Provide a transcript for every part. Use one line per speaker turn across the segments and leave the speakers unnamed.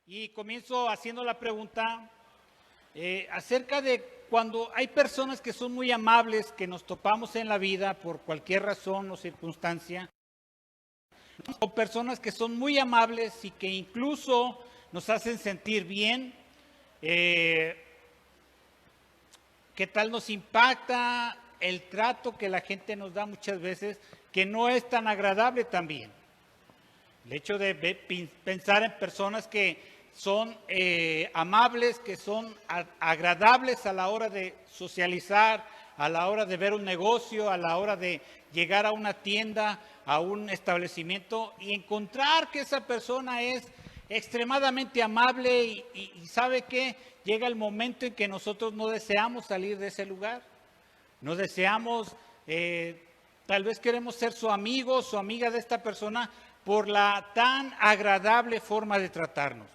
Y comienzo haciendo la pregunta acerca de cuando hay personas que son muy amables, que nos topamos en la vida por cualquier razón o circunstancia, o personas que son muy amables y que incluso nos hacen sentir bien. ¿Qué tal nos impacta el trato que la gente nos da muchas veces, que no es tan agradable también? El hecho de pensar en personas que son amables, que son agradables a la hora de socializar, a la hora de ver un negocio, a la hora de llegar a una tienda, a un establecimiento y encontrar que esa persona es extremadamente amable y sabe que llega el momento en que nosotros no deseamos salir de ese lugar, no deseamos, tal vez queremos ser su amigo, su amiga de esta persona por la tan agradable forma de tratarnos.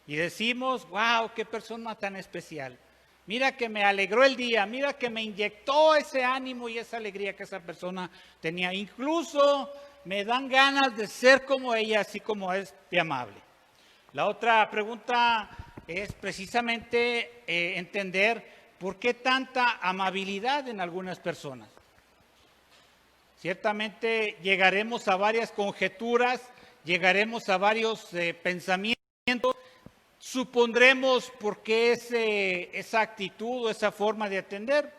Y decimos, wow, qué persona tan especial. Mira que me alegró el día, mira que me inyectó ese ánimo y esa alegría que esa persona tenía. Incluso me dan ganas de ser como ella, así como es de amable. La otra pregunta es precisamente entender por qué tanta amabilidad en algunas personas. Ciertamente llegaremos a varias conjeturas, llegaremos a varios pensamientos. Supondremos por qué esa actitud o esa forma de atender,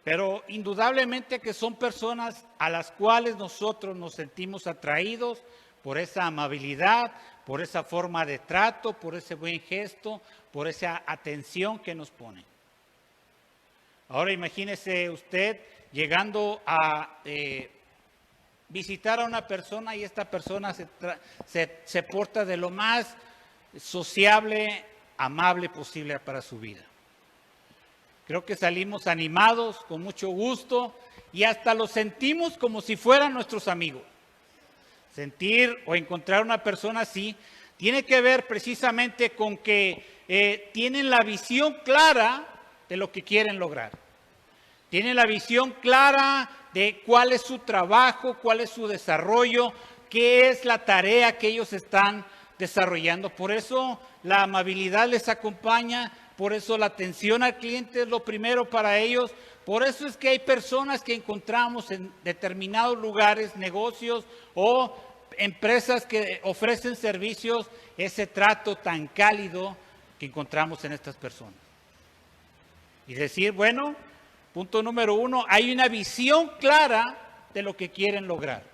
pero indudablemente que son personas a las cuales nosotros nos sentimos atraídos por esa amabilidad, por esa forma de trato, por ese buen gesto, por esa atención que nos ponen. Ahora imagínese usted llegando a visitar a una persona y esta persona se porta de lo más sociable, amable posible para su vida. Creo que salimos animados, con mucho gusto y hasta lo sentimos como si fueran nuestros amigos. Sentir o encontrar una persona así tiene que ver precisamente con que tienen la visión clara de lo que quieren lograr. Tienen la visión clara de cuál es su trabajo, cuál es su desarrollo, qué es la tarea que ellos están desarrollando. Por eso la amabilidad les acompaña, por eso la atención al cliente es lo primero para ellos. Por eso es que hay personas que encontramos en determinados lugares, negocios o empresas que ofrecen servicios, ese trato tan cálido que encontramos en estas personas. Y decir, bueno, punto número 1, hay una visión clara de lo que quieren lograr.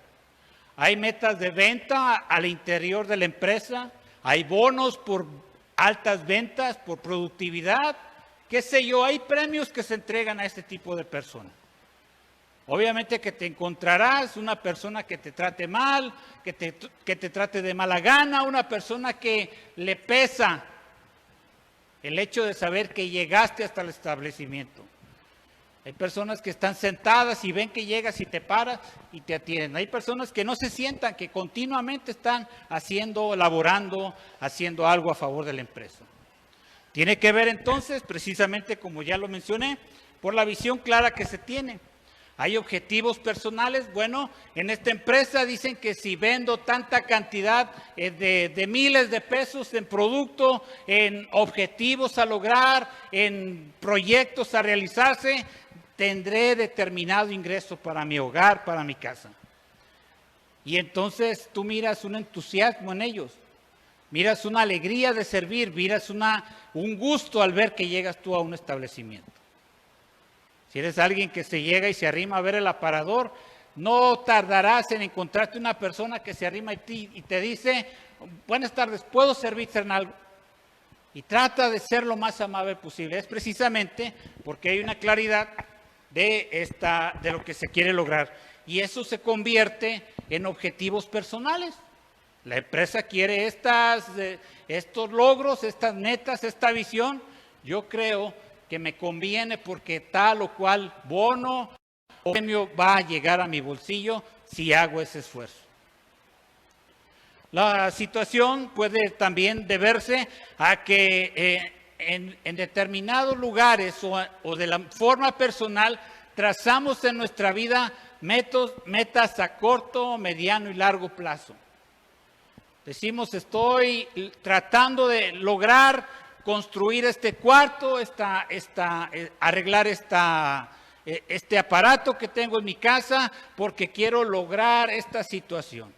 Hay metas de venta al interior de la empresa, hay bonos por altas ventas, por productividad, qué sé yo, hay premios que se entregan a este tipo de personas. Obviamente que te encontrarás una persona que te trate mal, que te trate de mala gana, una persona que le pesa el hecho de saber que llegaste hasta el establecimiento. Hay personas que están sentadas y ven que llegas y te paras y te atienden. Hay personas que no se sientan, que continuamente están laborando, haciendo algo a favor de la empresa. Tiene que ver entonces, precisamente como ya lo mencioné, por la visión clara que se tiene. Hay objetivos personales. Bueno, en esta empresa dicen que si vendo tanta cantidad de miles de pesos en producto, en objetivos a lograr, en proyectos a realizarse, tendré determinado ingreso para mi hogar, para mi casa. Y entonces tú miras un entusiasmo en ellos, miras una alegría de servir, miras un gusto al ver que llegas tú a un establecimiento. Si eres alguien que se llega y se arrima a ver el aparador, no tardarás en encontrarte una persona que se arrima a ti y te dice, buenas tardes, ¿puedo servirte en algo? Y trata de ser lo más amable posible. Es precisamente porque hay una claridad de lo que se quiere lograr. Y eso se convierte en objetivos personales. La empresa quiere estos logros, estas metas, esta visión. Yo creo que me conviene porque tal o cual bono o premio va a llegar a mi bolsillo si hago ese esfuerzo. La situación puede también deberse a que en determinados lugares o de la forma personal trazamos en nuestra vida metas a corto, mediano y largo plazo. Decimos, estoy tratando de lograr construir este cuarto, arreglar este aparato que tengo en mi casa porque quiero lograr esta situación.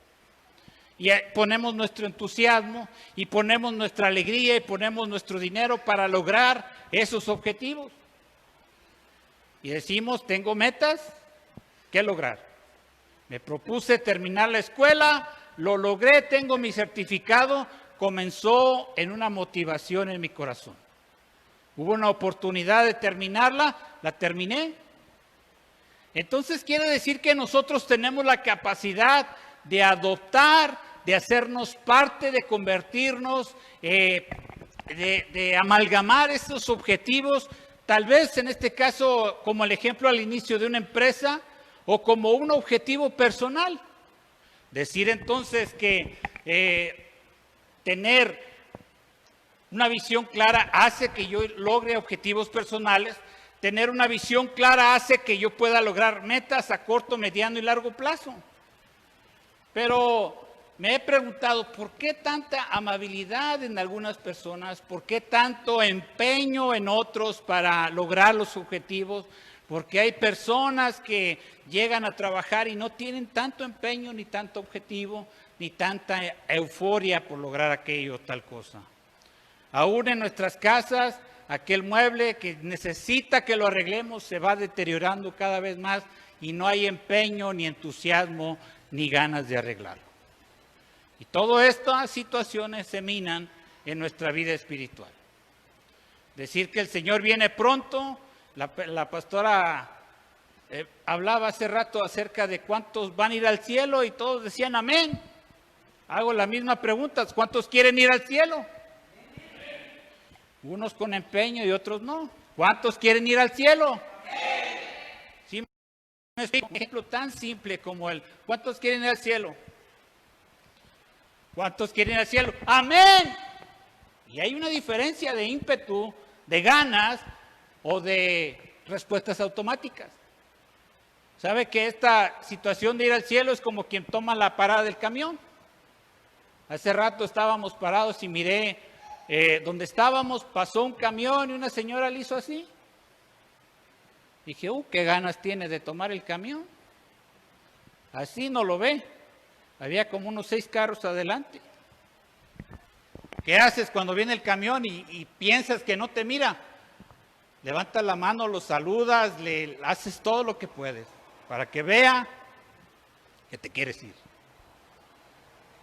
Y ponemos nuestro entusiasmo y ponemos nuestra alegría y ponemos nuestro dinero para lograr esos objetivos. Y decimos, tengo metas que lograr. Me propuse terminar la escuela, lo logré, tengo mi certificado, comenzó en una motivación en mi corazón. Hubo una oportunidad de terminarla, la terminé. Entonces quiere decir que nosotros tenemos la capacidad de adoptar, de hacernos parte, de convertirnos, de amalgamar estos objetivos, tal vez en este caso como el ejemplo al inicio de una empresa o como un objetivo personal. Decir entonces que tener una visión clara hace que yo logre objetivos personales. Tener una visión clara hace que yo pueda lograr metas a corto, mediano y largo plazo. Pero me he preguntado, ¿por qué tanta amabilidad en algunas personas? ¿Por qué tanto empeño en otros para lograr los objetivos? Porque hay personas que llegan a trabajar y no tienen tanto empeño, ni tanto objetivo, ni tanta euforia por lograr aquello o tal cosa. Aún en nuestras casas, aquel mueble que necesita que lo arreglemos se va deteriorando cada vez más y no hay empeño, ni entusiasmo, ni ganas de arreglarlo. Y todas estas situaciones se minan en nuestra vida espiritual. Decir que el Señor viene pronto, la pastora hablaba hace rato acerca de cuántos van a ir al cielo y todos decían amén. Hago la misma pregunta, ¿cuántos quieren ir al cielo? Unos con empeño y otros no. ¿Cuántos quieren ir al cielo? Sí, un ejemplo tan simple como ¿cuántos quieren ir al cielo? ¿Cuántos quieren ir al cielo? ¡Amén! Y hay una diferencia de ímpetu, de ganas o de respuestas automáticas. ¿Sabe que esta situación de ir al cielo es como quien toma la parada del camión? Hace rato estábamos parados y miré donde estábamos, pasó un camión y una señora le hizo así. Dije, qué ganas tiene de tomar el camión. Así no lo ve. Había como unos 6 carros adelante. ¿Qué haces cuando viene el camión y piensas que no te mira? Levantas la mano, lo saludas, le haces todo lo que puedes para que vea que te quieres ir.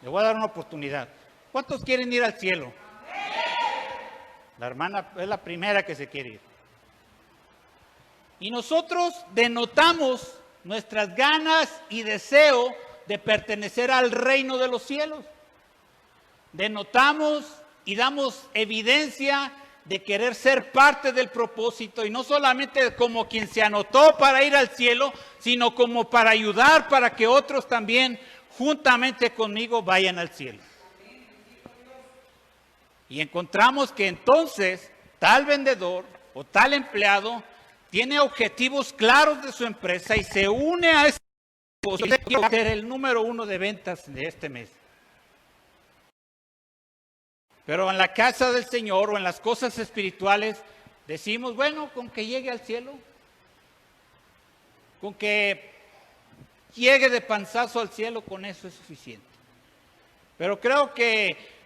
Le voy a dar una oportunidad. ¿Cuántos quieren ir al cielo? La hermana es la primera que se quiere ir. Y nosotros denotamos nuestras ganas y deseo de pertenecer al reino de los cielos. Denotamos y damos evidencia de querer ser parte del propósito y no solamente como quien se anotó para ir al cielo, sino como para ayudar para que otros también juntamente conmigo vayan al cielo. Y encontramos que entonces tal vendedor o tal empleado tiene objetivos claros de su empresa y se une a ese propósito de ser el número 1 de ventas de este mes. Pero en la casa del Señor o en las cosas espirituales decimos, bueno, con que llegue al cielo, con que llegue de panzazo al cielo, con eso es suficiente. Pero creo que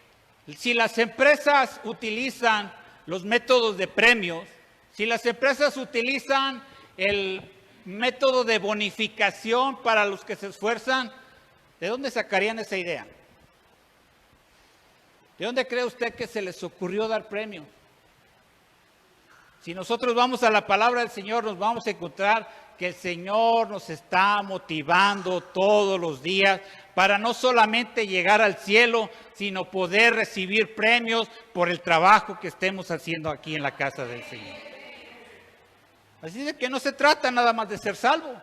si las empresas utilizan los métodos de premios, si las empresas utilizan el método de bonificación para los que se esfuerzan, ¿de dónde sacarían esa idea? ¿De dónde cree usted que se les ocurrió dar premios? Si nosotros vamos a la palabra del Señor, nos vamos a encontrar que el Señor nos está motivando todos los días para no solamente llegar al cielo, sino poder recibir premios por el trabajo que estemos haciendo aquí en la casa del Señor. Así de que no se trata nada más de ser salvo.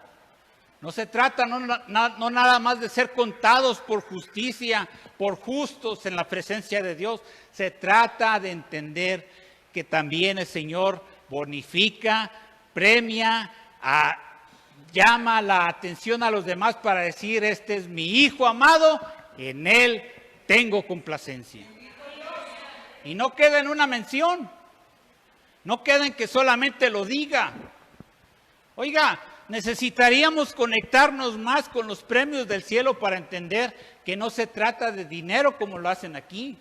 No se trata no nada más de ser contados por justicia, por justos en la presencia de Dios. Se trata de entender que también el Señor bonifica, premia, llama la atención a los demás para decir, este es mi hijo amado, en él tengo complacencia. Y no queda en una mención, no queda en que solamente lo diga. Oiga, necesitaríamos conectarnos más con los premios del cielo para entender que no se trata de dinero como lo hacen aquí.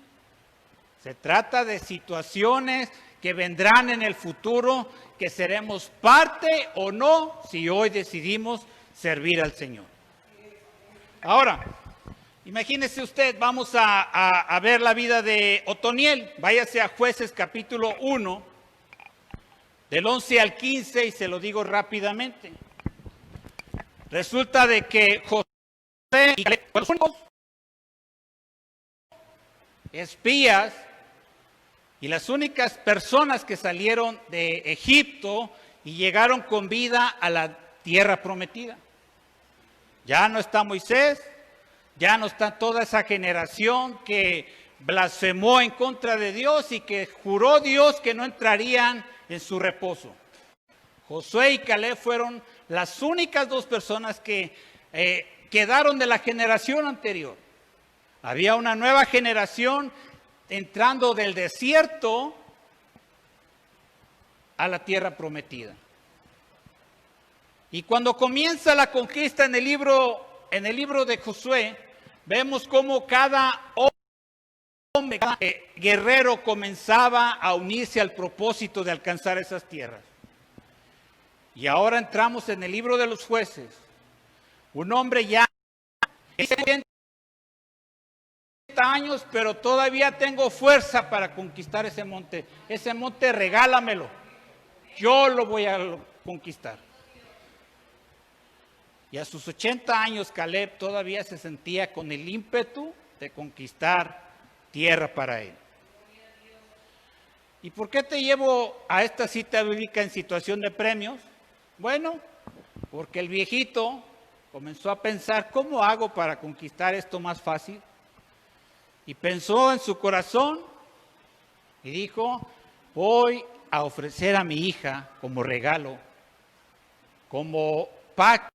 Se trata de situaciones que vendrán en el futuro, que seremos parte o no si hoy decidimos servir al Señor. Ahora, imagínese usted, vamos a ver la vida de Otoniel. Váyase a Jueces capítulo 1, del 11 al 15, y se lo digo rápidamente. Resulta de que Josué y Caleb fueron los únicos espías y las únicas personas que salieron de Egipto y llegaron con vida a la tierra prometida. Ya no está Moisés, ya no está toda esa generación que blasfemó en contra de Dios y que juró Dios que no entrarían en su reposo. Josué y Caleb fueron las únicas dos personas que quedaron de la generación anterior. Había una nueva generación entrando del desierto a la tierra prometida. Y cuando comienza la conquista en el libro de Josué, vemos cómo cada hombre, cada guerrero comenzaba a unirse al propósito de alcanzar esas tierras. Y ahora entramos en el libro de los Jueces. Un hombre ya de 70 años, pero todavía tengo fuerza para conquistar ese monte. Ese monte regálamelo. Yo lo voy a conquistar. Y a sus 80 años Caleb todavía se sentía con el ímpetu de conquistar tierra para él. ¿Y por qué te llevo a esta cita bíblica en situación de premios? Bueno, porque el viejito comenzó a pensar, ¿cómo hago para conquistar esto más fácil? Y pensó en su corazón y dijo, voy a ofrecer a mi hija como regalo, como pacto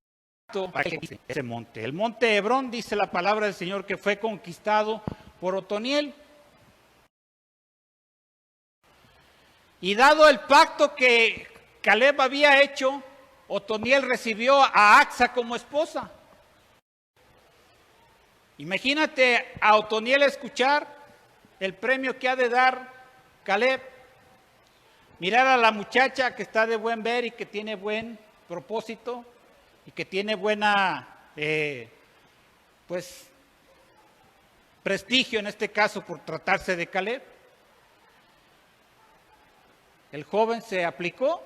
para que conquiste ese monte. El monte Hebrón, dice la palabra del Señor, que fue conquistado por Otoniel. Y dado el pacto que Caleb había hecho, Otoniel recibió a Axa como esposa. Imagínate a Otoniel escuchar el premio que ha de dar Caleb. Mirar a la muchacha que está de buen ver y que tiene buen propósito y que tiene buena, prestigio en este caso por tratarse de Caleb. El joven se aplicó,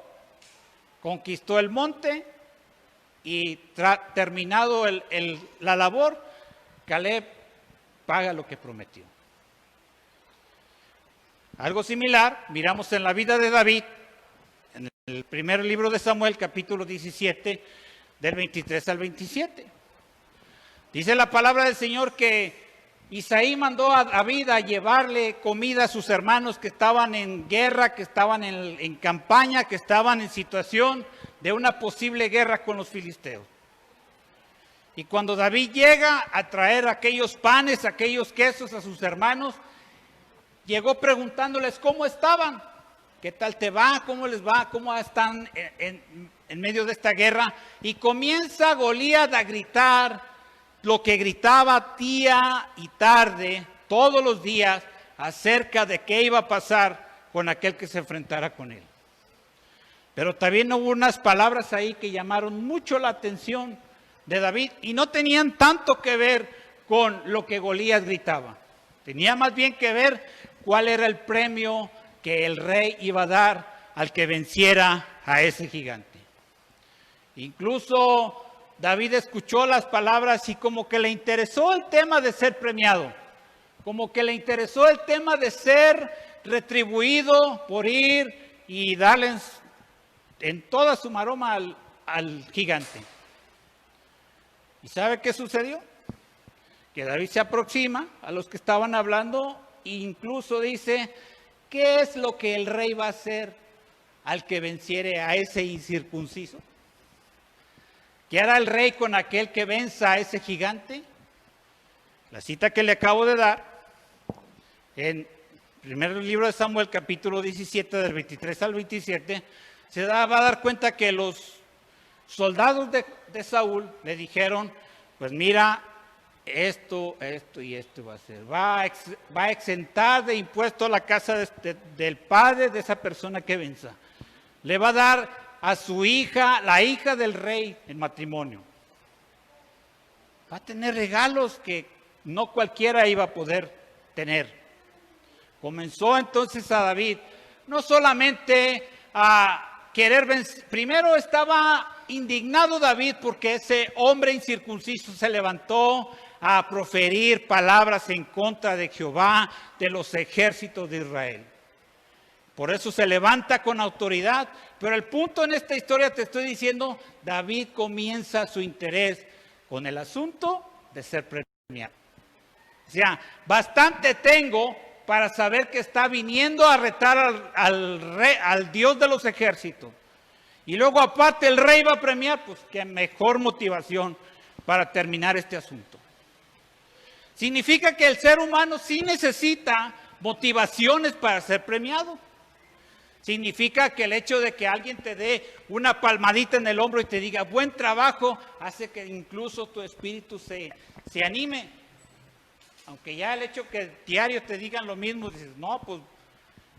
conquistó el monte y terminado la labor, Caleb paga lo que prometió. Algo similar miramos en la vida de David, en el primer libro de Samuel, capítulo 17, del 23 al 27. Dice la palabra del Señor que Isaí mandó a David a llevarle comida a sus hermanos que estaban en guerra, que estaban en campaña, que estaban en situación de una posible guerra con los filisteos. Y cuando David llega a traer aquellos panes, aquellos quesos a sus hermanos, llegó preguntándoles cómo estaban, qué tal te va, cómo les va, cómo están en medio de esta guerra. Y comienza Goliat a gritar lo que gritaba día y tarde, todos los días, acerca de qué iba a pasar con aquel que se enfrentara con él. Pero también hubo unas palabras ahí que llamaron mucho la atención de David y no tenían tanto que ver con lo que Goliat gritaba. Tenía más bien que ver cuál era el premio que el rey iba a dar al que venciera a ese gigante. Incluso David escuchó las palabras y como que le interesó el tema de ser premiado, como que le interesó el tema de ser retribuido por ir y darle en toda su maroma al gigante. ¿Y sabe qué sucedió? Que David se aproxima a los que estaban hablando e incluso dice, ¿qué es lo que el rey va a hacer al que venciere a ese incircunciso? ¿Qué hará el rey con aquel que venza a ese gigante? La cita que le acabo de dar en primer libro de Samuel, capítulo 17, del 23 al 27, va a dar cuenta que los soldados de Saúl le dijeron, pues mira, esto y esto va a ser. Va a exentar de impuesto a la casa del padre de esa persona que venza. Le va a dar a su hija, la hija del rey, en matrimonio. Va a tener regalos que no cualquiera iba a poder tener. Comenzó entonces a David, no solamente a querer vencer, primero estaba indignado David porque ese hombre incircunciso se levantó a proferir palabras en contra de Jehová, de los ejércitos de Israel. Por eso se levanta con autoridad, pero el punto en esta historia te estoy diciendo, David comienza su interés con el asunto de ser premiado. O sea, bastante tengo para saber que está viniendo a retar al Dios de los ejércitos. Y luego aparte el rey va a premiar, pues qué mejor motivación para terminar este asunto. Significa que el ser humano sí necesita motivaciones para ser premiado. Significa que el hecho de que alguien te dé una palmadita en el hombro y te diga buen trabajo, hace que incluso tu espíritu se anime. Aunque ya el hecho que diario te digan lo mismo, dices, no, pues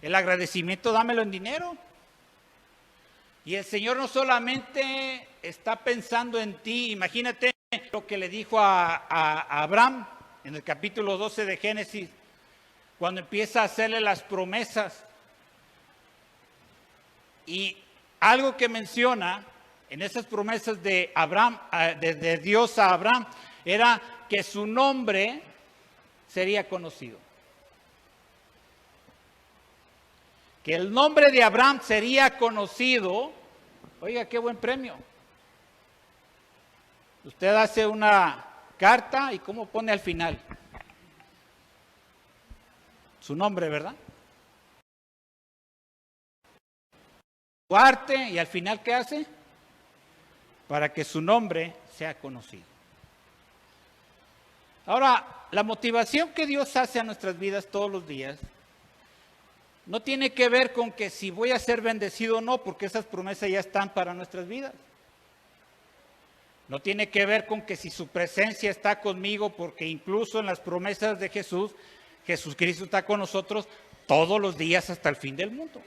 el agradecimiento dámelo en dinero. Y el Señor no solamente está pensando en ti, imagínate lo que le dijo a Abraham en el capítulo 12 de Génesis, cuando empieza a hacerle las promesas. Y algo que menciona en esas promesas de Abraham, de Dios a Abraham, era que su nombre sería conocido. Que el nombre de Abraham sería conocido. Oiga, qué buen premio. Usted hace una carta y ¿cómo pone al final? Su nombre, ¿verdad? Su arte y al final ¿qué hace? Para que su nombre sea conocido. Ahora, la motivación que Dios hace a nuestras vidas todos los días no tiene que ver con que si voy a ser bendecido o no, porque esas promesas ya están para nuestras vidas. No tiene que ver con que si su presencia está conmigo, porque incluso en las promesas de Jesús, Jesucristo está con nosotros todos los días hasta el fin del mundo.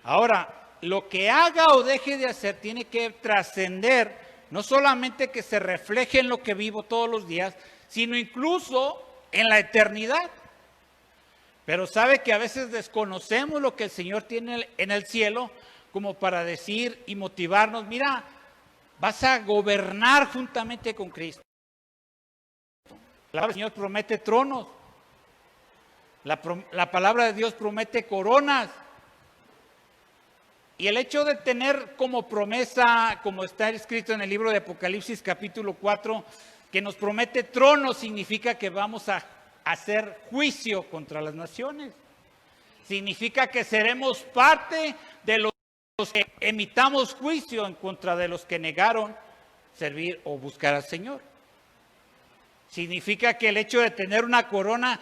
Ahora, lo que haga o deje de hacer tiene que trascender, no solamente que se refleje en lo que vivo todos los días, sino incluso en la eternidad. Pero sabe que a veces desconocemos lo que el Señor tiene en el cielo como para decir y motivarnos, mira, vas a gobernar juntamente con Cristo. La palabra del Señor promete tronos. La palabra de Dios promete coronas. Y el hecho de tener como promesa, como está escrito en el libro de Apocalipsis capítulo 4, que nos promete tronos, significa que vamos a hacer juicio contra las naciones. Significa que seremos parte de los que emitamos juicio en contra de los que negaron servir o buscar al Señor. Significa que el hecho de tener una corona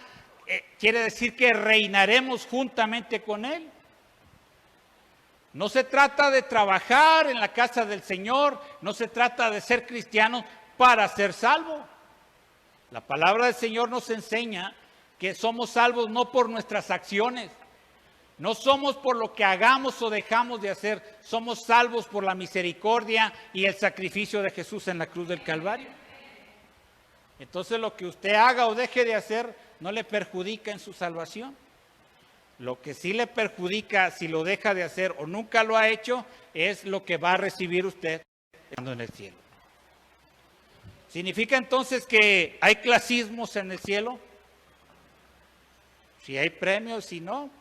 quiere decir que reinaremos juntamente con Él. No se trata de trabajar en la casa del Señor, no se trata de ser cristianos para ser salvos. La palabra del Señor nos enseña que somos salvos no por nuestras acciones, no somos por lo que hagamos o dejamos de hacer, somos salvos por la misericordia y el sacrificio de Jesús en la cruz del Calvario. Entonces lo que usted haga o deje de hacer no le perjudica en su salvación. Lo que sí le perjudica si lo deja de hacer o nunca lo ha hecho es lo que va a recibir usted estando en el cielo. ¿Significa entonces que hay clasismos en el cielo? Si hay premios, si no.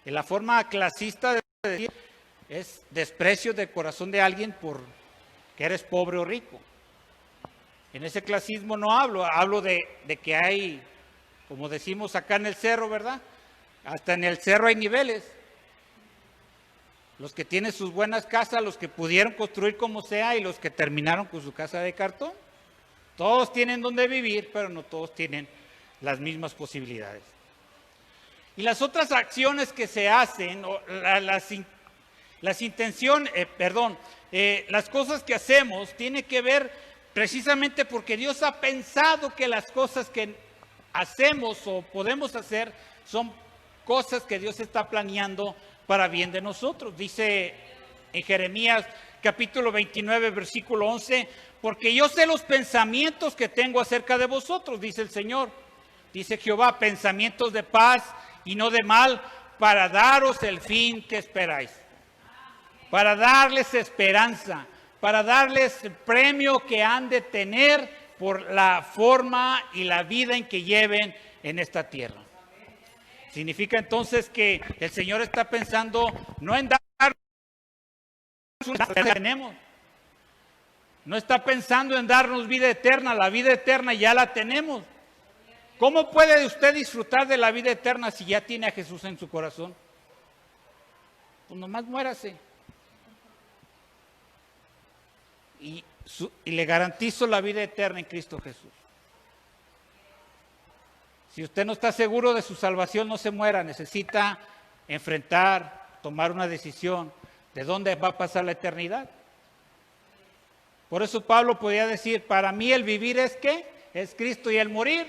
En la forma clasista de decir es desprecio del corazón de alguien por que eres pobre o rico. En ese clasismo no hablo de que hay, como decimos acá en el cerro, ¿verdad? Hasta en el cerro hay niveles. Los que tienen sus buenas casas, los que pudieron construir como sea y los que terminaron con su casa de cartón. Todos tienen donde vivir, pero no todos tienen las mismas posibilidades. Y las otras acciones que se hacen, o las cosas que hacemos, tiene que ver precisamente porque Dios ha pensado que las cosas que hacemos o podemos hacer son cosas que Dios está planeando para bien de nosotros. Dice en Jeremías capítulo 29, versículo 11, porque yo sé los pensamientos que tengo acerca de vosotros, dice el Señor. Dice Jehová, pensamientos de paz y no de mal, para daros el fin que esperáis. Para darles esperanza, para darles el premio que han de tener por la forma y la vida en que lleven en esta tierra. Significa entonces que el Señor está pensando no en dar que tenemos. No está pensando en darnos vida eterna, la vida eterna ya la tenemos. ¿Cómo puede usted disfrutar de la vida eterna si ya tiene a Jesús en su corazón? Pues nomás muérase. Y le garantizo la vida eterna en Cristo Jesús. Si usted no está seguro de su salvación, no se muera. Necesita enfrentar, tomar una decisión de dónde va a pasar la eternidad. Por eso Pablo podía decir, para mí el vivir es ¿qué? Es Cristo, y el morir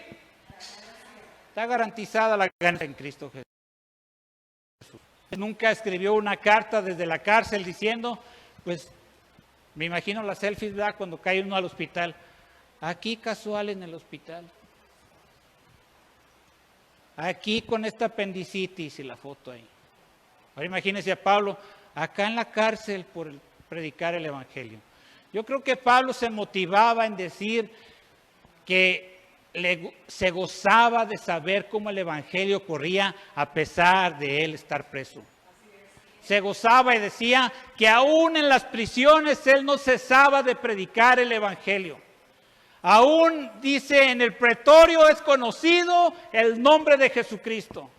está garantizada la ganancia en Cristo Jesús. Nunca escribió una carta desde la cárcel diciendo, pues me imagino las selfies, ¿verdad? Cuando cae uno al hospital, aquí casual en el hospital, aquí con esta apendicitis y la foto ahí. Ahora imagínense a Pablo acá en la cárcel por predicar el evangelio. Yo creo que Pablo se motivaba en decir que se gozaba de saber cómo el evangelio corría a pesar de él estar preso. Se gozaba y decía que aún en las prisiones él no cesaba de predicar el evangelio. Aún dice en el pretorio es conocido el nombre de Jesucristo.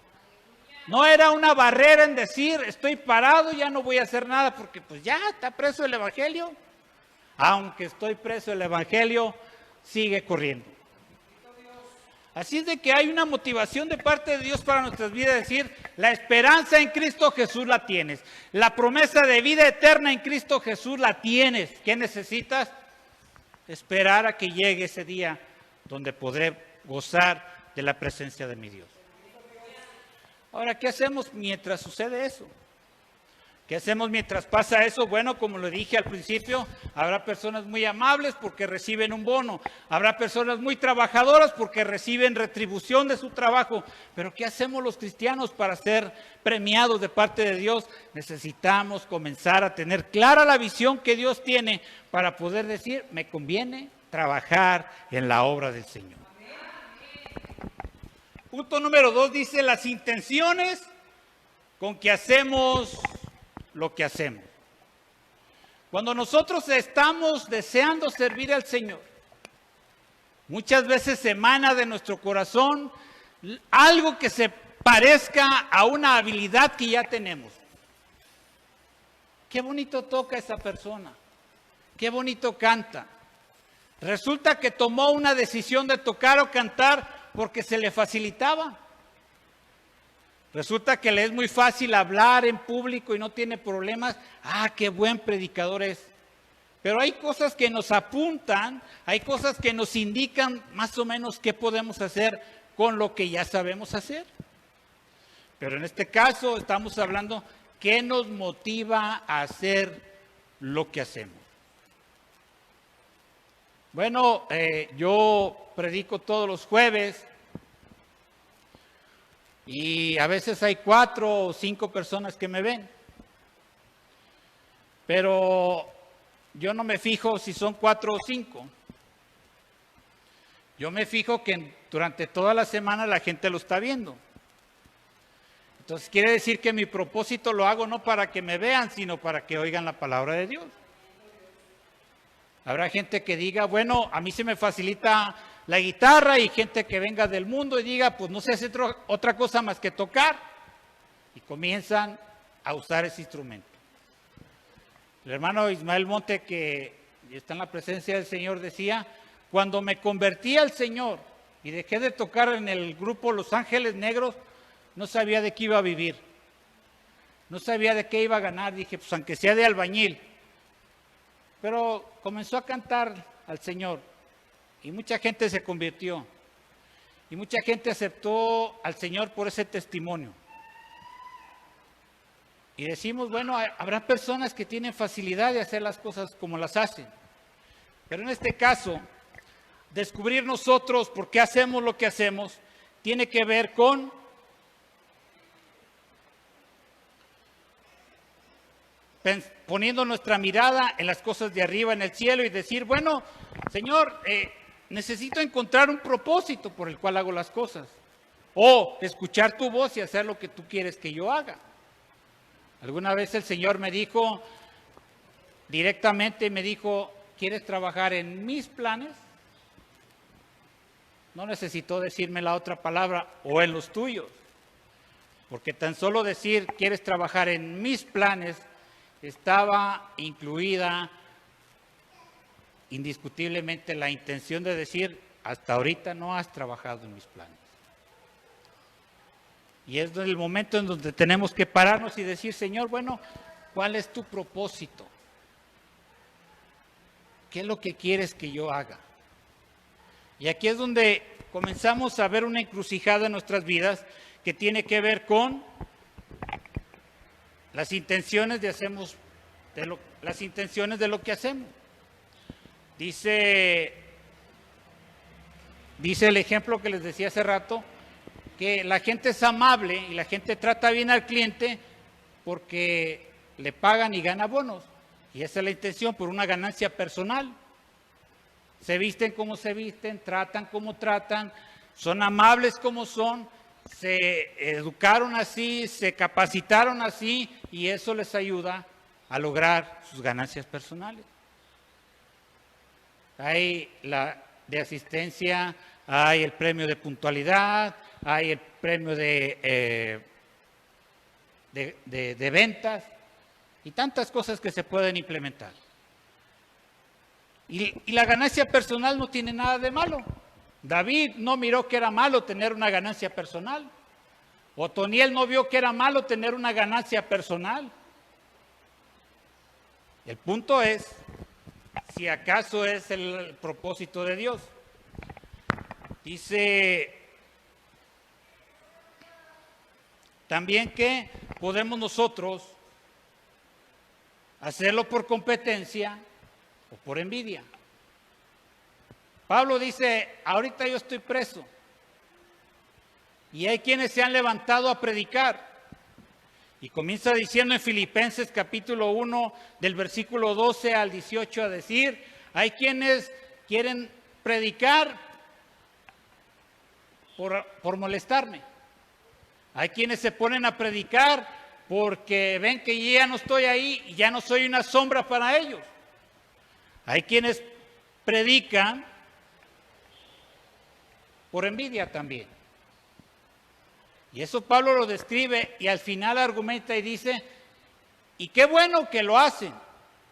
No era una barrera en decir estoy parado, ya no voy a hacer nada porque pues ya está preso el evangelio. Aunque estoy preso, el evangelio sigue corriendo. Así es de que hay una motivación de parte de Dios para nuestras vidas, decir, la esperanza en Cristo Jesús la tienes. La promesa de vida eterna en Cristo Jesús la tienes. ¿Qué necesitas? Esperar a que llegue ese día donde podré gozar de la presencia de mi Dios. Ahora, ¿qué hacemos mientras sucede eso? ¿Qué hacemos mientras pasa eso? Bueno, como lo dije al principio, habrá personas muy amables porque reciben un bono. Habrá personas muy trabajadoras porque reciben retribución de su trabajo. Pero ¿qué hacemos los cristianos para ser premiados de parte de Dios? Necesitamos comenzar a tener clara la visión que Dios tiene para poder decir, me conviene trabajar en la obra del Señor. Punto número 2 dice, las intenciones con que hacemos lo que hacemos. Cuando nosotros estamos deseando servir al Señor, muchas veces emana de nuestro corazón algo que se parezca a una habilidad que ya tenemos. Qué bonito toca esa persona, qué bonito canta. Resulta que tomó una decisión de tocar o cantar porque se le facilitaba. Resulta que le es muy fácil hablar en público y no tiene problemas. Qué buen predicador es. Pero hay cosas que nos apuntan, hay cosas que nos indican más o menos qué podemos hacer con lo que ya sabemos hacer. Pero en este caso estamos hablando qué nos motiva a hacer lo que hacemos. Bueno, yo predico todos los jueves. Y a veces hay 4 o 5 personas que me ven. Pero yo no me fijo si son 4 o 5. Yo me fijo que durante toda la semana la gente lo está viendo. Entonces quiere decir que mi propósito lo hago no para que me vean, sino para que oigan la palabra de Dios. Habrá gente que diga, bueno, a mí se me facilita la guitarra, y gente que venga del mundo y diga, pues no se hace otra cosa más que tocar, y comienzan a usar ese instrumento. El hermano Ismael Monte, que está en la presencia del Señor, decía, cuando me convertí al Señor, y dejé de tocar en el grupo Los Ángeles Negros, no sabía de qué iba a vivir. No sabía de qué iba a ganar. Dije, pues aunque sea de albañil. Pero comenzó a cantar al Señor y mucha gente se convirtió. Y mucha gente aceptó al Señor por ese testimonio. Y decimos, bueno, habrá personas que tienen facilidad de hacer las cosas como las hacen. Pero en este caso, descubrir nosotros por qué hacemos lo que hacemos, tiene que ver con poniendo nuestra mirada en las cosas de arriba, en el cielo, y decir, bueno, Señor, necesito encontrar un propósito por el cual hago las cosas. O escuchar tu voz y hacer lo que tú quieres que yo haga. Alguna vez el Señor me dijo, directamente me dijo, ¿quieres trabajar en mis planes? No necesitó decirme la otra palabra, o en los tuyos. Porque tan solo decir, ¿quieres trabajar en mis planes? Estaba incluida indiscutiblemente la intención de decir, hasta ahorita no has trabajado en mis planes. Y es el momento en donde tenemos que pararnos y decir, Señor, bueno, ¿cuál es tu propósito? ¿Qué es lo que quieres que yo haga? Y aquí es donde comenzamos a ver una encrucijada en nuestras vidas que tiene que ver con las intenciones de lo que hacemos. Dice el ejemplo que les decía hace rato, que la gente es amable y la gente trata bien al cliente porque le pagan y gana bonos. Y esa es la intención, por una ganancia personal. Se visten como se visten, tratan como tratan, son amables como son, se educaron así, se capacitaron así, y eso les ayuda a lograr sus ganancias personales. Hay la de asistencia, hay el premio de puntualidad, hay el premio de ventas y tantas cosas que se pueden implementar. Y la ganancia personal no tiene nada de malo. David no miró que era malo tener una ganancia personal. Otoniel no vio que era malo tener una ganancia personal. El punto es si acaso es el propósito de Dios. Dice también que podemos nosotros hacerlo por competencia o por envidia. Pablo dice, ahorita yo estoy preso y hay quienes se han levantado a predicar. Y comienza diciendo en Filipenses capítulo 1 del versículo 12 al 18 a decir, hay quienes quieren predicar por molestarme. Hay quienes se ponen a predicar porque ven que yo ya no estoy ahí y ya no soy una sombra para ellos. Hay quienes predican por envidia también. Y eso Pablo lo describe y al final argumenta y dice, y qué bueno que lo hacen.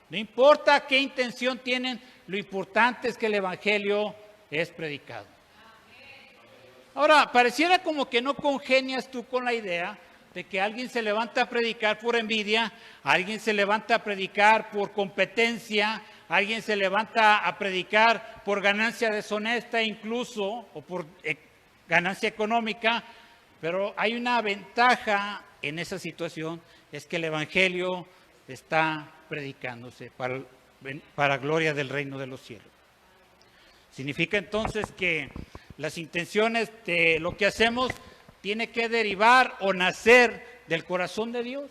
No importa qué intención tienen, lo importante es que el evangelio es predicado. Ahora, pareciera como que no congenias tú con la idea de que alguien se levanta a predicar por envidia, alguien se levanta a predicar por competencia, alguien se levanta a predicar por ganancia deshonesta incluso, o por ganancia económica, pero hay una ventaja en esa situación, es que el evangelio está predicándose para gloria del reino de los cielos. Significa entonces que las intenciones de lo que hacemos tiene que derivar o nacer del corazón de Dios.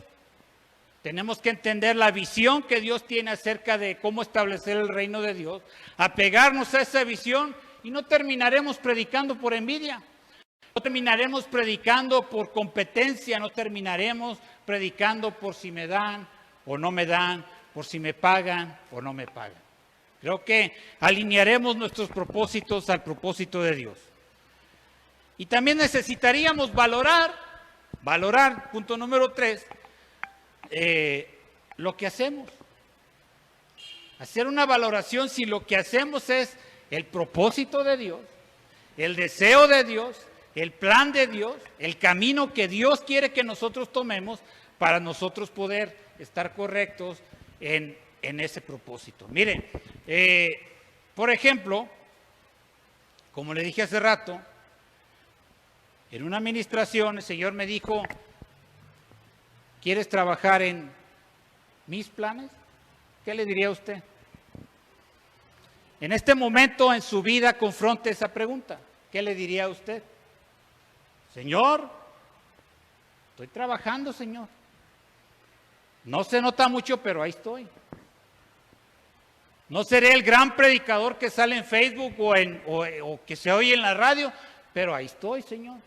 Tenemos que entender la visión que Dios tiene acerca de cómo establecer el reino de Dios, apegarnos a esa visión y no terminaremos predicando por envidia, no terminaremos predicando por competencia, no terminaremos predicando por si me dan o no me dan, por si me pagan o no me pagan. Creo que alinearemos nuestros propósitos al propósito de Dios. Y también necesitaríamos valorar, punto número 3, lo que hacemos. Hacer una valoración si lo que hacemos es el propósito de Dios, el deseo de Dios, el plan de Dios, el camino que Dios quiere que nosotros tomemos para nosotros poder estar correctos en ese propósito. Miren, por ejemplo, como le dije hace rato, en una administración el Señor me dijo, ¿quieres trabajar en mis planes? ¿Qué le diría a usted? En este momento en su vida confronte esa pregunta. ¿Qué le diría a usted? Señor, estoy trabajando, Señor. No se nota mucho, pero ahí estoy. No seré el gran predicador que sale en Facebook o que se oye en la radio, pero ahí estoy, Señor.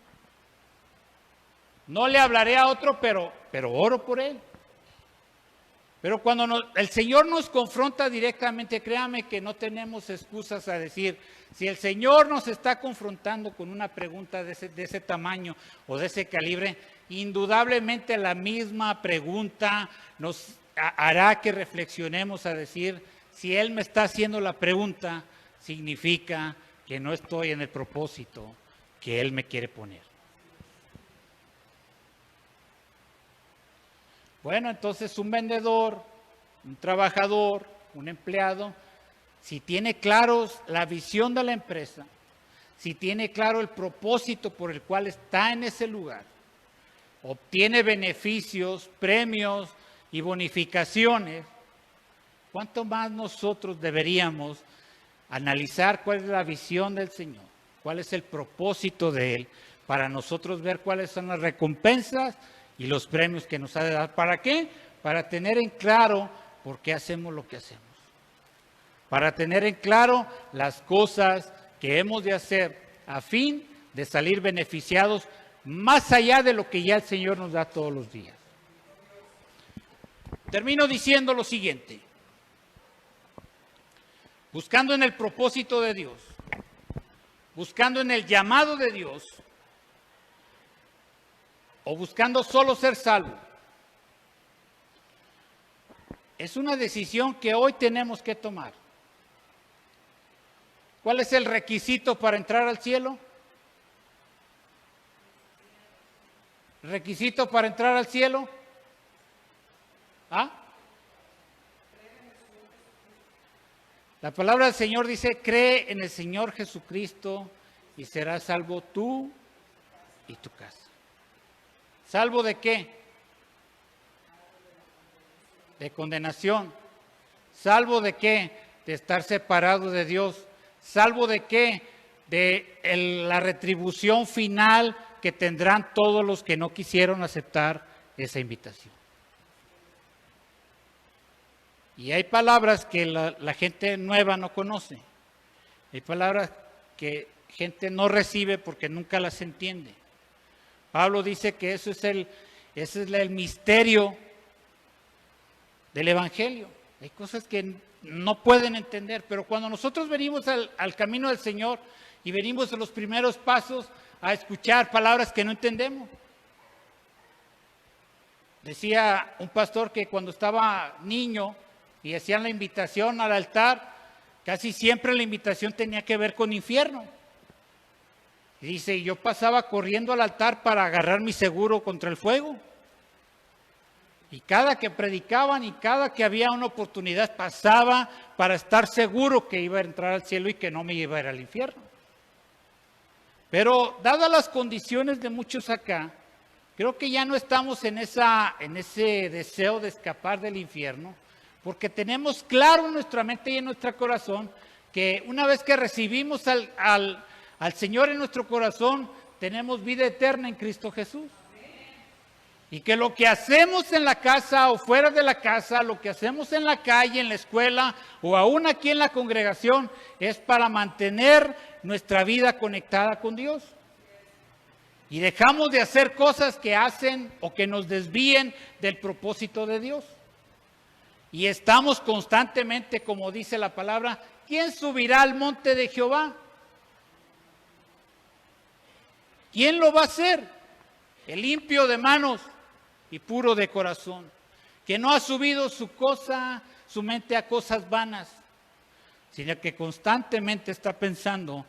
No le hablaré a otro, pero oro por él. Pero cuando el Señor nos confronta directamente, créame que no tenemos excusas a decir, si el Señor nos está confrontando con una pregunta de ese tamaño o de ese calibre, indudablemente la misma pregunta nos hará que reflexionemos a decir, si Él me está haciendo la pregunta, significa que no estoy en el propósito que Él me quiere poner. Bueno, entonces un vendedor, un trabajador, un empleado, si tiene claros la visión de la empresa, si tiene claro el propósito por el cual está en ese lugar, obtiene beneficios, premios y bonificaciones, ¿cuánto más nosotros deberíamos analizar cuál es la visión del Señor? ¿Cuál es el propósito de Él? Para nosotros ver cuáles son las recompensas y los premios que nos ha de dar. ¿Para qué? Para tener en claro por qué hacemos lo que hacemos. Para tener en claro las cosas que hemos de hacer a fin de salir beneficiados más allá de lo que ya el Señor nos da todos los días. Termino diciendo lo siguiente. Buscando en el propósito de Dios, buscando en el llamado de Dios, o buscando solo ser salvo, es una decisión que hoy tenemos que tomar. ¿Cuál es el requisito para entrar al cielo? ¿Requisito para entrar al cielo? ¿Ah? La palabra del Señor dice, cree en el Señor Jesucristo y serás salvo tú y tu casa. ¿Salvo de qué? De condenación. ¿Salvo de qué? De estar separado de Dios. ¿Salvo de qué? De la retribución final que tendrán todos los que no quisieron aceptar esa invitación. Y hay palabras que la gente nueva no conoce. Hay palabras que gente no recibe porque nunca las entiende. Pablo dice que ese es el misterio del Evangelio. Hay cosas que no pueden entender, pero cuando nosotros venimos al camino del Señor y venimos a los primeros pasos a escuchar palabras que no entendemos. Decía un pastor que cuando estaba niño y hacían la invitación al altar, casi siempre la invitación tenía que ver con infierno. Y dice, yo pasaba corriendo al altar para agarrar mi seguro contra el fuego. Y cada que predicaban y cada que había una oportunidad pasaba para estar seguro que iba a entrar al cielo y que no me iba a ir al infierno. Pero dadas las condiciones de muchos acá, creo que ya no estamos en ese deseo de escapar del infierno, porque tenemos claro en nuestra mente y en nuestro corazón que una vez que recibimos al Señor en nuestro corazón, tenemos vida eterna en Cristo Jesús. Y que lo que hacemos en la casa o fuera de la casa, lo que hacemos en la calle, en la escuela o aún aquí en la congregación, es para mantener nuestra vida conectada con Dios. Y dejamos de hacer cosas que hacen o que nos desvíen del propósito de Dios. Y estamos constantemente, como dice la palabra, ¿quién subirá al monte de Jehová? ¿Quién lo va a hacer? El limpio de manos y puro de corazón, que no ha subido su mente a cosas vanas, sino que constantemente está pensando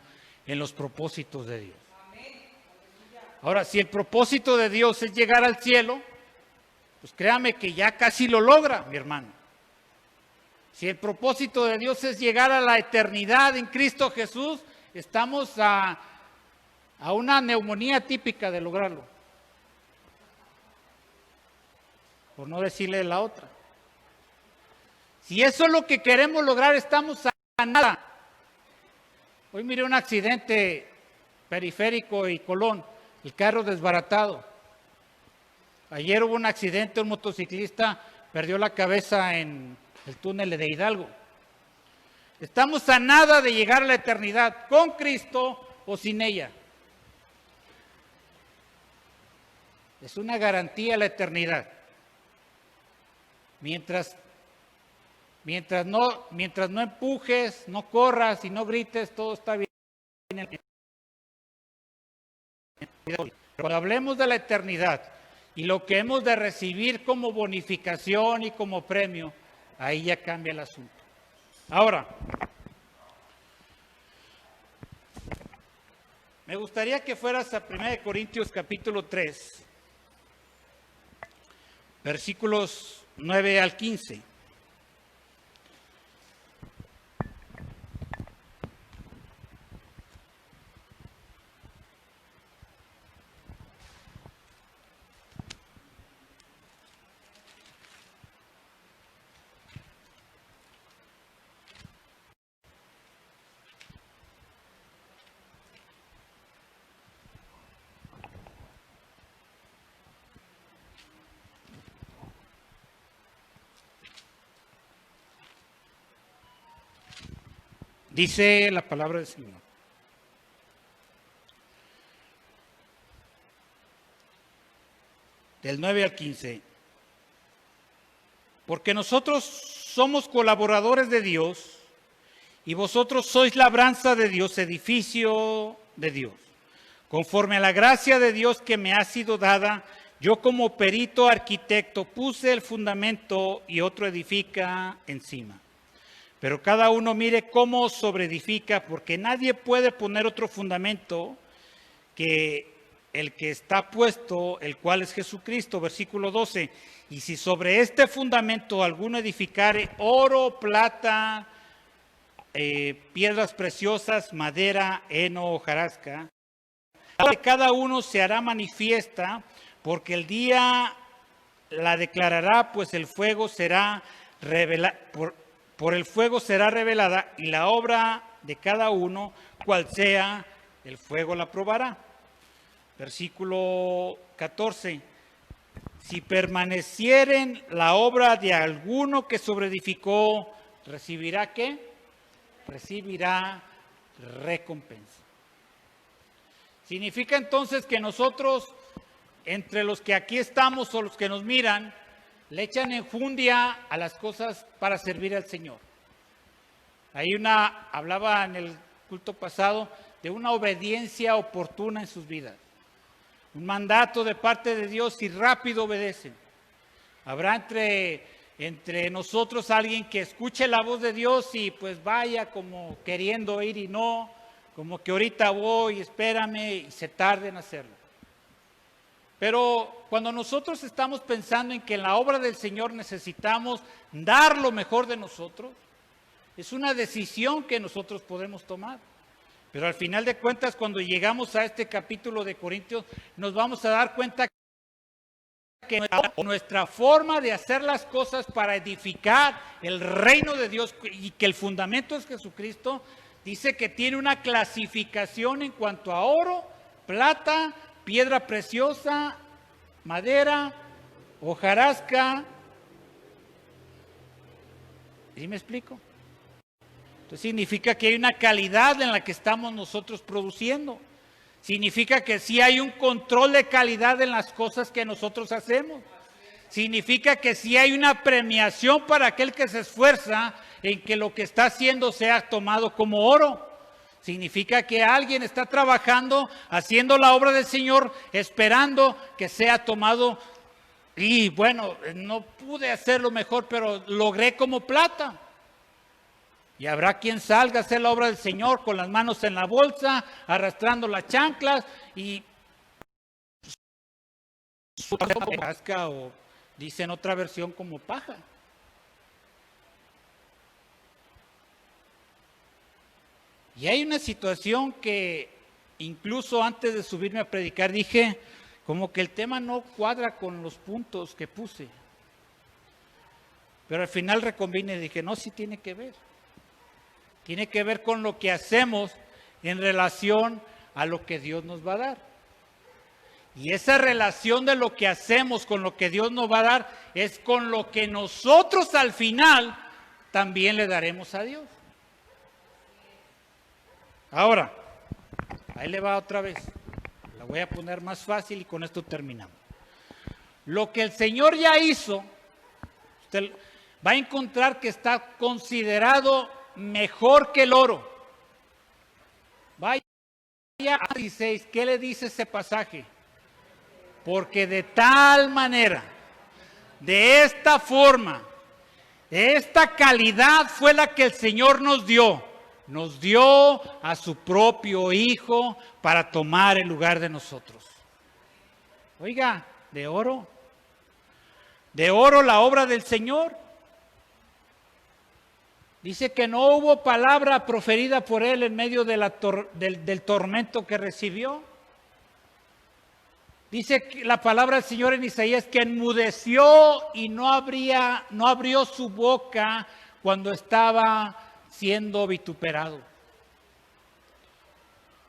en los propósitos de Dios. Ahora, si el propósito de Dios es llegar al cielo, pues créame que ya casi lo logra, mi hermano. Si el propósito de Dios es llegar a la eternidad en Cristo Jesús, estamos a una neumonía típica de lograrlo. Por no decirle la otra. Si eso es lo que queremos lograr, estamos a nada. Hoy miré un accidente periférico y Colón, el carro desbaratado. Ayer hubo un accidente, un motociclista perdió la cabeza en el túnel de Hidalgo. Estamos a nada de llegar a la eternidad, con Cristo o sin ella. Es una garantía la eternidad. Mientras no empujes, no corras y no grites, todo está bien. Cuando hablemos de la eternidad y lo que hemos de recibir como bonificación y como premio, ahí ya cambia el asunto. Ahora, me gustaría que fueras a 1 Corintios capítulo 3, versículos 9 al 15. Dice la palabra del Señor. Del 9 al 15. Porque nosotros somos colaboradores de Dios y vosotros sois labranza de Dios, edificio de Dios. Conforme a la gracia de Dios que me ha sido dada, yo como perito arquitecto puse el fundamento y otro edifica encima. Pero cada uno mire cómo sobreedifica, porque nadie puede poner otro fundamento que el que está puesto, el cual es Jesucristo. Versículo 12. Y si sobre este fundamento alguno edificare oro, plata, piedras preciosas, madera, heno, hojarasca, cada uno se hará manifiesta, porque el día la declarará, pues el fuego será revelado. Por el fuego será revelada y la obra de cada uno, cual sea, el fuego la probará. Versículo 14. Si permanecieren la obra de alguno que sobreedificó, ¿recibirá qué? Recibirá recompensa. Significa entonces que nosotros, entre los que aquí estamos o los que nos miran, le echan enjundia a las cosas para servir al Señor. Hablaba en el culto pasado de una obediencia oportuna en sus vidas. Un mandato de parte de Dios y rápido obedecen. Habrá entre nosotros alguien que escuche la voz de Dios y pues vaya como queriendo ir y no, como que ahorita voy, espérame, y se tarde en hacerlo. Pero cuando nosotros estamos pensando en que en la obra del Señor necesitamos dar lo mejor de nosotros, es una decisión que nosotros podemos tomar. Pero al final de cuentas, cuando llegamos a este capítulo de Corintios, nos vamos a dar cuenta que nuestra forma de hacer las cosas para edificar el reino de Dios y que el fundamento es Jesucristo, dice que tiene una clasificación en cuanto a oro, plata, piedra preciosa, madera, hojarasca. ¿Sí me explico? Entonces significa que hay una calidad en la que estamos nosotros produciendo. Significa que sí hay un control de calidad en las cosas que nosotros hacemos. Significa que sí hay una premiación para aquel que se esfuerza en que lo que está haciendo sea tomado como oro. Significa que alguien está trabajando, haciendo la obra del Señor, esperando que sea tomado. Y bueno, no pude hacerlo mejor, pero logré como plata. Y habrá quien salga a hacer la obra del Señor con las manos en la bolsa, arrastrando las chanclas y casca, o dicen otra versión como paja. Y hay una situación que incluso antes de subirme a predicar dije, como que el tema no cuadra con los puntos que puse. Pero al final recombiné y dije, no, sí tiene que ver. Tiene que ver con lo que hacemos en relación a lo que Dios nos va a dar. Y esa relación de lo que hacemos con lo que Dios nos va a dar es con lo que nosotros al final también le daremos a Dios. Ahora, ahí le va otra vez. La voy a poner más fácil y con esto terminamos. Lo que el Señor ya hizo, usted va a encontrar que está considerado mejor que el oro. Vaya a 16, ¿qué le dice ese pasaje? Porque de tal manera, de esta forma, de esta calidad fue la que el Señor nos dio. Nos dio a su propio Hijo para tomar el lugar de nosotros. Oiga, de oro la obra del Señor. Dice que no hubo palabra proferida por él en medio de del tormento que recibió. Dice que la palabra del Señor en Isaías que enmudeció y no abrió su boca cuando estaba siendo vituperado.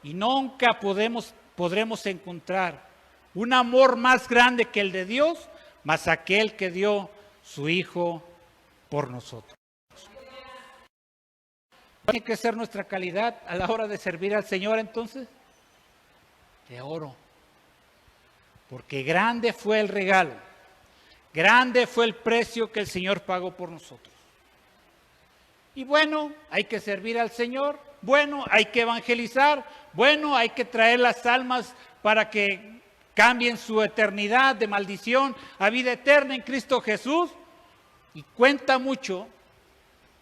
Y nunca podremos encontrar un amor más grande que el de Dios, más aquel que dio su Hijo por nosotros. ¿Tiene que ser nuestra calidad a la hora de servir al Señor entonces? De oro. Porque grande fue el regalo, grande fue el precio que el Señor pagó por nosotros. Y bueno, hay que servir al Señor, bueno, hay que evangelizar, bueno, hay que traer las almas para que cambien su eternidad de maldición a vida eterna en Cristo Jesús. Y cuenta mucho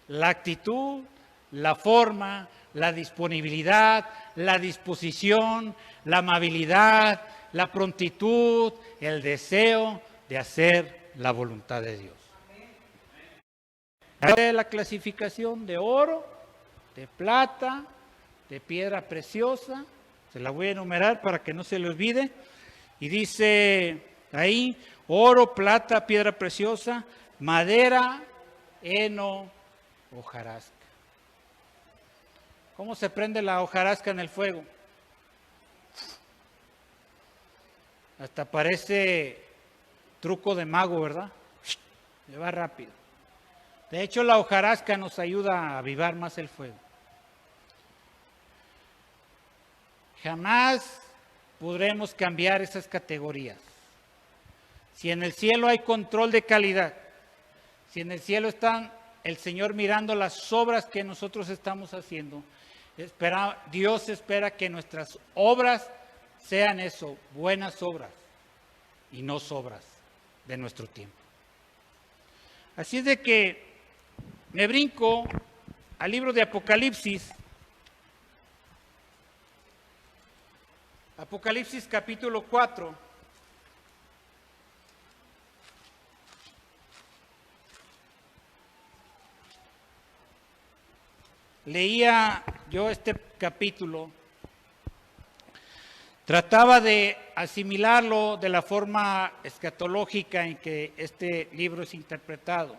la actitud, la forma, la disponibilidad, la disposición, la amabilidad, la prontitud, el deseo de hacer la voluntad de Dios. La clasificación de oro, de plata, de piedra preciosa, se la voy a enumerar para que no se le olvide, y dice ahí, oro, plata, piedra preciosa, madera, heno, hojarasca. ¿Cómo se prende la hojarasca en el fuego? Hasta parece truco de mago, ¿verdad? Le va rápido. De hecho, la hojarasca nos ayuda a avivar más el fuego. Jamás podremos cambiar esas categorías. Si en el cielo hay control de calidad, si en el cielo está el Señor mirando las obras que nosotros estamos haciendo, Dios espera que nuestras obras sean eso, buenas obras y no sobras de nuestro tiempo. Así es de que me brinco al libro de Apocalipsis. Apocalipsis capítulo 4. Leía yo este capítulo, trataba de asimilarlo de la forma escatológica en que este libro es interpretado.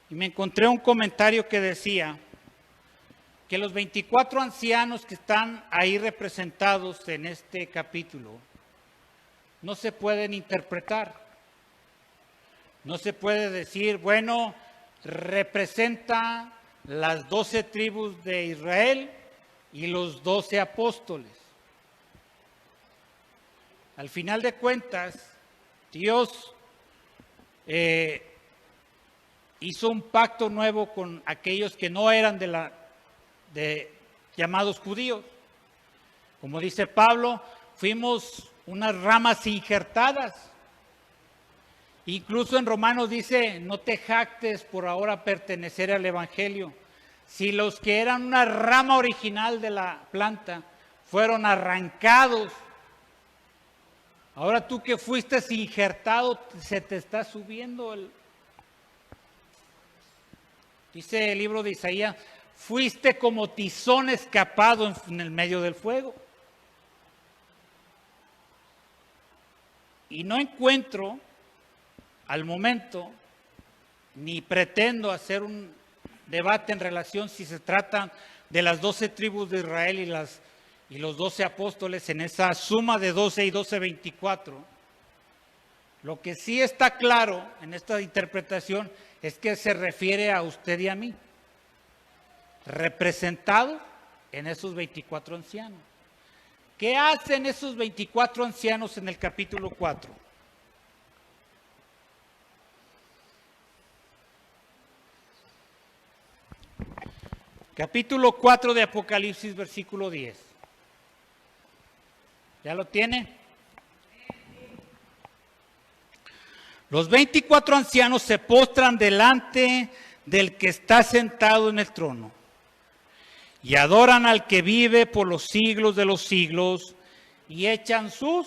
Y me encontré un comentario que decía que los 24 ancianos que están ahí representados en este capítulo no se pueden interpretar. No se puede decir, bueno, representa las 12 tribus de Israel y los 12 apóstoles. Al final de cuentas, Dios hizo un pacto nuevo con aquellos que no eran de llamados judíos. Como dice Pablo, fuimos unas ramas injertadas. Incluso en Romanos dice, no te jactes por ahora pertenecer al Evangelio. Si los que eran una rama original de la planta fueron arrancados, ahora tú que fuiste injertado, se te está subiendo el... Dice el libro de Isaías, fuiste como tizón escapado en el medio del fuego. Y no encuentro al momento, ni pretendo hacer un debate en relación si se trata de las 12 tribus de Israel y los 12 apóstoles en esa suma de 12 y 12, 24. Lo que sí está claro en esta interpretación es que se refiere a usted y a mí, representado en esos 24 ancianos. ¿Qué hacen esos 24 ancianos en el capítulo 4? Capítulo 4 de Apocalipsis, versículo 10. ¿Ya lo tiene? Los 24 ancianos se postran delante del que está sentado en el trono y adoran al que vive por los siglos de los siglos y echan sus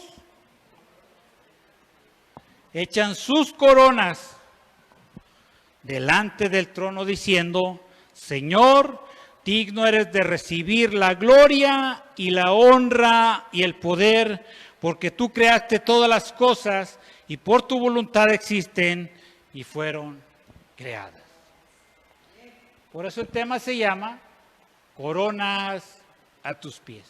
coronas delante del trono diciendo, Señor, digno eres de recibir la gloria y la honra y el poder, porque tú creaste todas las cosas y por tu voluntad existen y fueron creadas. Por eso el tema se llama Coronas a tus pies.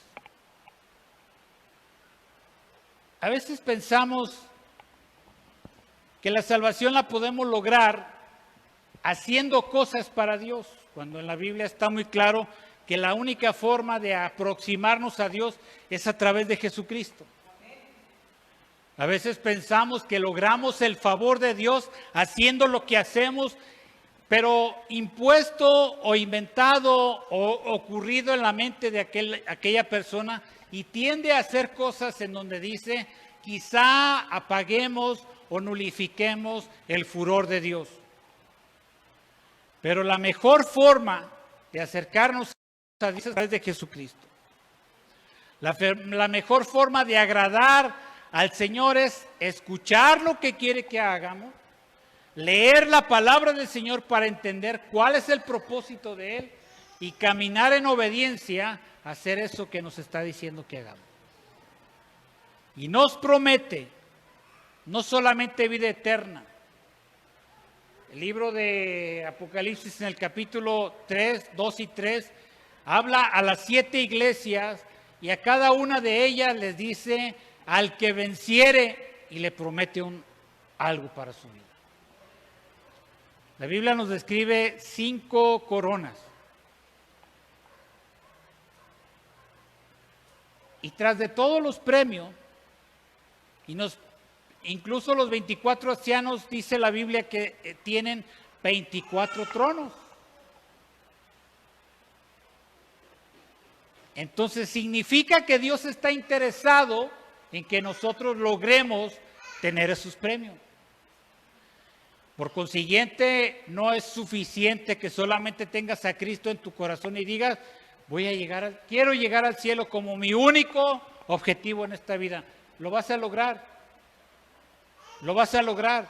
A veces pensamos que la salvación la podemos lograr haciendo cosas para Dios, cuando en la Biblia está muy claro que la única forma de aproximarnos a Dios es a través de Jesucristo. A veces pensamos que logramos el favor de Dios haciendo lo que hacemos, pero impuesto o inventado o ocurrido en la mente de aquella persona, y tiende a hacer cosas en donde dice, quizá apaguemos o nulifiquemos el furor de Dios. Pero la mejor forma de acercarnos a Dios es a través de Jesucristo. La mejor forma de agradar al Señor es escuchar lo que quiere que hagamos, leer la palabra del Señor para entender cuál es el propósito de Él y caminar en obediencia a hacer eso que nos está diciendo que hagamos. Y nos promete no solamente vida eterna. El libro de Apocalipsis en el capítulo 3, 2 y 3 habla a las 7 iglesias y a cada una de ellas les dice al que venciere y le promete algo para su vida. La Biblia nos describe 5 coronas. Y tras de todos los premios, incluso los 24 ancianos, dice la Biblia que tienen 24 tronos. Entonces significa que Dios está interesado en que nosotros logremos tener esos premios. Por consiguiente, no es suficiente que solamente tengas a Cristo en tu corazón y digas, quiero llegar al cielo como mi único objetivo en esta vida. Lo vas a lograr. Lo vas a lograr.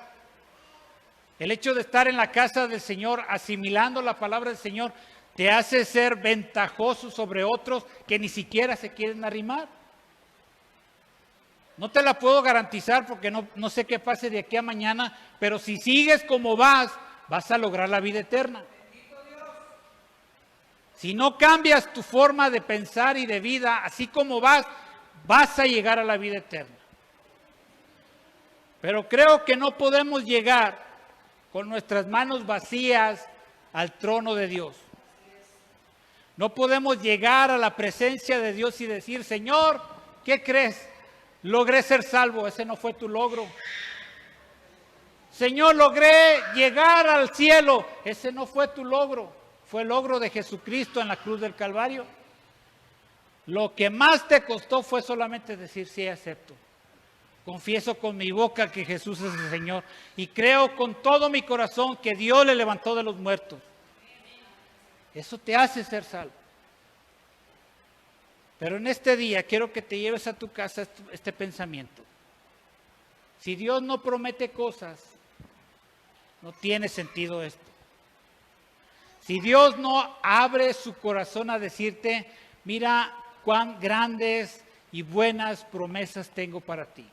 El hecho de estar en la casa del Señor, asimilando la palabra del Señor, te hace ser ventajoso sobre otros que ni siquiera se quieren arrimar. No te la puedo garantizar porque no sé qué pase de aquí a mañana, pero si sigues como vas a lograr la vida eterna. Si no cambias tu forma de pensar y de vida, así como vas a llegar a la vida eterna. Pero creo que no podemos llegar con nuestras manos vacías al trono de Dios. No podemos llegar a la presencia de Dios y decir, Señor, ¿qué crees? Logré ser salvo, ese no fue tu logro. Señor, logré llegar al cielo, ese no fue tu logro, fue el logro de Jesucristo en la cruz del Calvario. Lo que más te costó fue solamente decir sí, acepto. confieso con mi boca que Jesús es el Señor y creo con todo mi corazón que Dios le levantó de los muertos. Eso te hace ser salvo. Pero en este día quiero que te lleves a tu casa este pensamiento. Si Dios no promete cosas, no tiene sentido esto. Si Dios no abre su corazón a decirte, mira cuán grandes y buenas promesas tengo para ti.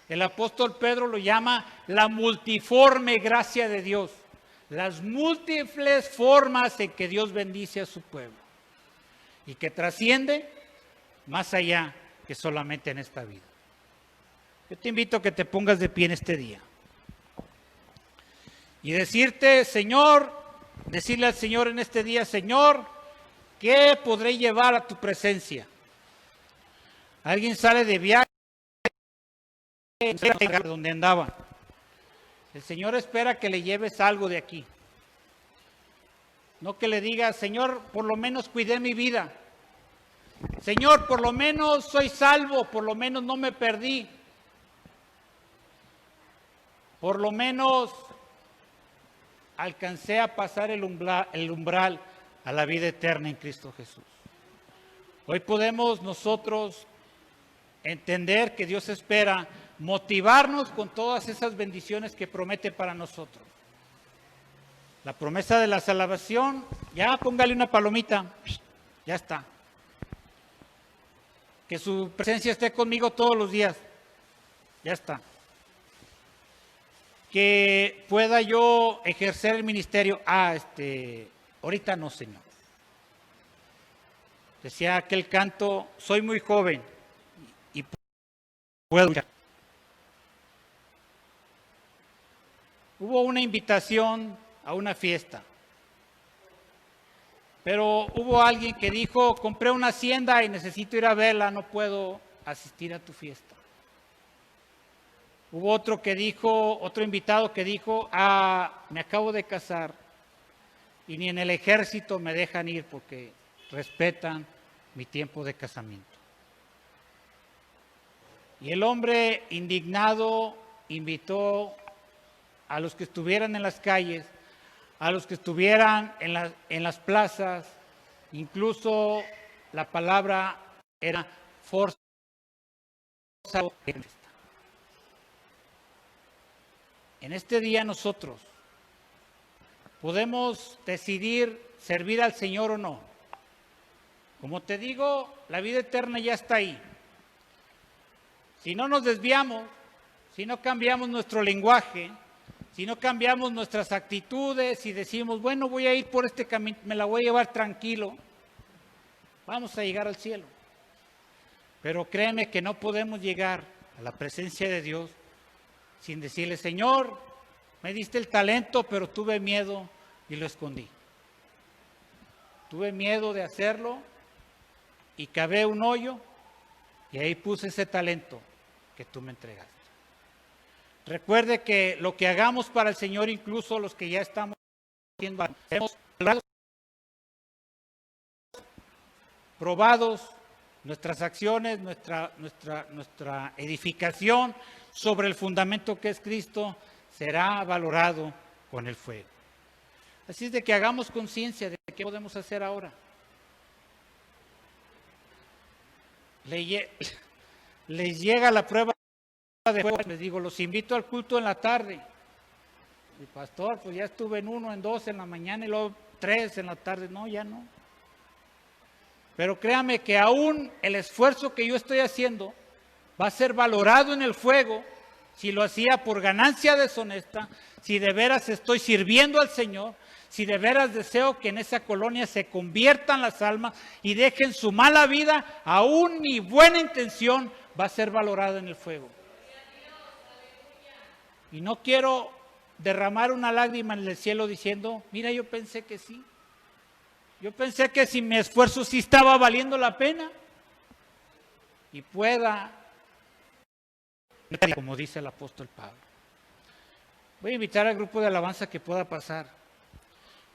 El apóstol Pedro lo llama la multiforme gracia de Dios, las múltiples formas en que Dios bendice a su pueblo y que trasciende más allá que solamente en esta vida. Yo te invito a que te pongas de pie en este día y decirle al Señor en este día, Señor, ¿qué podré llevar a tu presencia? Alguien sale de viaje donde andaba. El Señor espera que le lleves algo de aquí. No que le digas, Señor, por lo menos cuidé mi vida. Señor, por lo menos soy salvo, por lo menos no me perdí. Por lo menos alcancé a pasar el umbral a la vida eterna en Cristo Jesús. Hoy podemos nosotros entender que Dios espera motivarnos con todas esas bendiciones que promete para nosotros. La promesa de la salvación, ya póngale una palomita, ya está. Que su presencia esté conmigo todos los días, ya está. Que pueda yo ejercer el ministerio, ahorita no, Señor. Decía aquel canto, soy muy joven y puedo luchar. Hubo una invitación a una fiesta, pero hubo alguien que dijo, compré una hacienda y necesito ir a verla, no puedo asistir a tu fiesta. Hubo otro invitado que dijo, me acabo de casar y ni en el ejército me dejan ir porque respetan mi tiempo de casamiento. Y el hombre indignado invitó a los que estuvieran en las calles, a los que estuvieran en las plazas, incluso la palabra era forza. En este día nosotros podemos decidir servir al Señor o no. Como te digo, la vida eterna ya está ahí. Si no nos desviamos, si no cambiamos nuestro lenguaje, si no cambiamos nuestras actitudes y decimos, bueno, voy a ir por este camino, me la voy a llevar tranquilo, vamos a llegar al cielo. Pero créeme que no podemos llegar a la presencia de Dios sin decirle, Señor, me diste el talento, pero tuve miedo y lo escondí. Tuve miedo de hacerlo y cavé un hoyo y ahí puse ese talento que tú me entregaste. Recuerde que lo que hagamos para el Señor, incluso los que ya estamos haciendo, hemos probados nuestras acciones, nuestra edificación sobre el fundamento que es Cristo, será valorado con el fuego. Así es de que hagamos conciencia de qué podemos hacer ahora. Les llega la prueba de fuego, les digo, los invito al culto en la tarde. El pastor, pues ya estuve en 1, en 2 en la mañana y luego 3 en la tarde. No, ya no. Pero créame que aún el esfuerzo que yo estoy haciendo va a ser valorado en el fuego si lo hacía por ganancia deshonesta, si de veras estoy sirviendo al Señor, si de veras deseo que en esa colonia se conviertan las almas y dejen su mala vida, aún mi buena intención va a ser valorada en el fuego. Y no quiero derramar una lágrima en el cielo diciendo, mira, yo pensé que sí. Yo pensé que si mi esfuerzo sí estaba valiendo la pena. Y pueda, como dice el apóstol Pablo. Voy a invitar al grupo de alabanza que pueda pasar.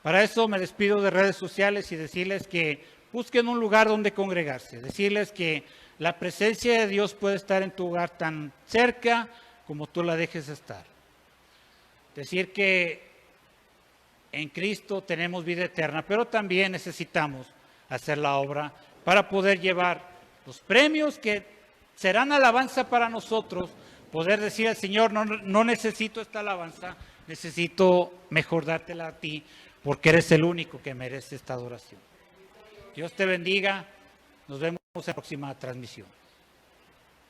Para eso me despido de redes sociales y decirles que busquen un lugar donde congregarse. Decirles que la presencia de Dios puede estar en tu hogar tan cerca como tú la dejes estar. Decir que en Cristo tenemos vida eterna, pero también necesitamos hacer la obra para poder llevar los premios que serán alabanza para nosotros, poder decir al Señor, no necesito esta alabanza, necesito mejor dártela a ti, porque eres el único que merece esta adoración. Dios te bendiga, nos vemos en la próxima transmisión.